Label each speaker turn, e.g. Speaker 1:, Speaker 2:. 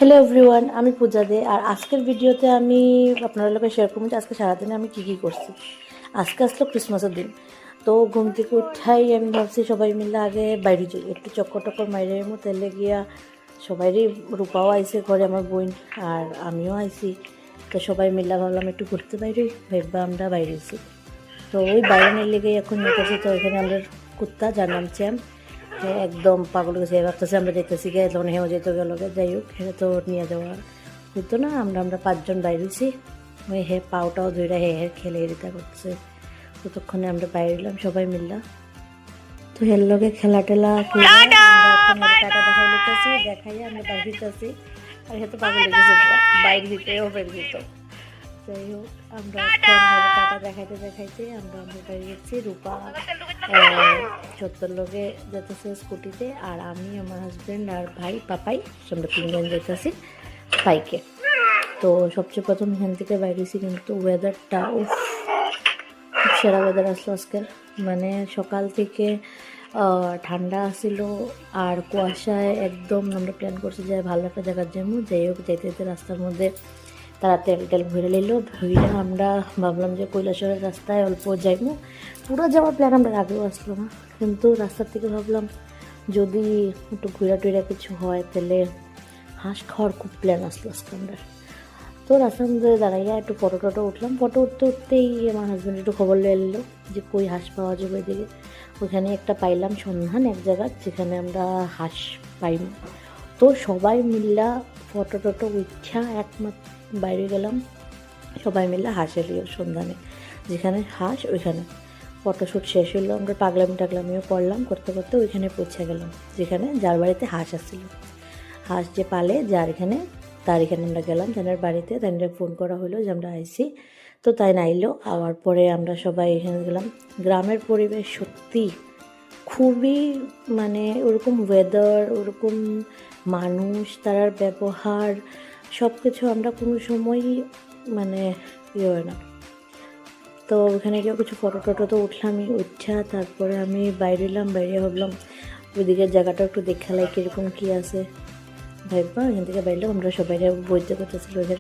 Speaker 1: Hello everyone, আমি পূজা দে। আর আজকের ভিডিওতে আমি আপনাদের লোকে শেয়ার করবো যে আজকে সারাদিনে আমি কী কী করছি। আজকে আসলো ক্রিসমাসের দিন, তো ঘুম থেকে উঠাই আমি ভাবছি সবাই মিলে আগে বাইরে যাই, একটু চক্কর টক্কর মাইরের মতো তেলে গিয়া সবাইরই রূপাও আইসে ঘরে, আমার বোন আর আমিও আইসি। তো সবাই মিলে ভাবলাম একটু ঘুরতে বাইরে, ভাববা আমরা বাইরে আছি। তো ওই বাইরে নিয়ে লেগে এখন নিয়ে করছি। তো এখানে আমাদের কুত্তা, যার নাম চ্যাম, একদম পাগল গেছে, ভাবতেছে আমরা যেতেছি গে, তখন হেও যেতে গেল। যাই হোক, হেরে তো নিয়ে যাওয়া হইতো না। আমরা 5জন বাইরেছি, ওই হে পাওটাও ধরে হের খেলে হেরিতা করছে। ততক্ষণে আমরা বাইরে এলাম সবাই মিললাম। তো হের লগে খেলা টেলা করে টাটা দেখাই লিখতেছি, দেখাইয়া আমরা বাইরে আছি। আর হে তো পাগল লেগেছে, বাইরে দিতেও বের দিত। যাই হোক, আমরা টাটা দেখাইতে দেখাইতে আমরা বাড়ি গেছি। রূপা সত্তর লোকে যেতেছে স্কুটিতে, আর আমি, আমার হাজব্যান্ড আর ভাই পাপাই, আমরা 3জন যেতেছি বাইকে। তো সবচেয়ে প্রথম এখান থেকে বাইরেছি, কিন্তু ওয়েদারটা খুব সেরা ওয়েদার আসলো আজকের। মানে সকাল থেকে ঠান্ডা আসছিল আর কুয়াশায় একদম। আমরা প্ল্যান করছি যে ভালো একটা জায়গার যাবো। যাই হোক, যেতে যেতে রাস্তার মধ্যে তারা তেল টেল ভরে নিল। ভইরা আমরা ভাবলাম যে কৈলাসরের রাস্তায় অল্প যাইবো। পুরো যাওয়ার প্ল্যান আমরা আগেও আসলো না, কিন্তু রাস্তার থেকে ভাবলাম যদি একটু ঘুরা টুরা কিছু হয় তাহলে হাঁস খাওয়ার খুব প্ল্যান আসলো আজকে আমরা। তো রাস্তার মধ্যে দাঁড়াইয়া একটু ফটো টটো উঠলাম। ফটো উঠতে উঠতেই আমার হাজব্যান্ড একটু খবর নিয়ে এলো যে কই হাঁস পাওয়া যাবে এদিকে। ওইখানে একটা পাইলাম সন্ধান এক জায়গা, যেখানে আমরা হাঁস পাইব। তো সবাই মিল্লা ফটো টটো উঠা একমাত্র বাইরে গেলাম, সবাই মিলে হাঁসের সন্ধানে। যেখানে হাঁস ওইখানে ফটোশ্যুট শেষ হলো, আমরা টাগলামিও করলাম, করতে করতে ওইখানে পৌঁছে গেলাম যেখানে যার বাড়িতে হাঁস আসছিল। হাঁস যে পালে যার এখানে, তার এখানে আমরা গেলাম জানার বাড়িতে। তাই ফোন করা হলো যে আমরা আইসি। তো তাই নাইলো আওয়ার পরে আমরা সবাই এখানে গেলাম। গ্রামের পরিবেশ সত্যি খুবই, মানে ওরকম ওয়েদার, ওরকম মানুষ, তার ব্যবহার, সব কিছু আমরা কোনো সময়ই মানে ইয়ে হয় না। তো ওখানে গিয়ে কিছু ফটো টটো তো উঠলামই। উঠা তারপরে আমি বাইরে এলাম। বাইরে ভাবলাম ওইদিকের জায়গাটা একটু দেখালাই কীরকম কী আছে। ভাববা এখান থেকে বাইরে আমরা সবাই বইতে করতেছিল।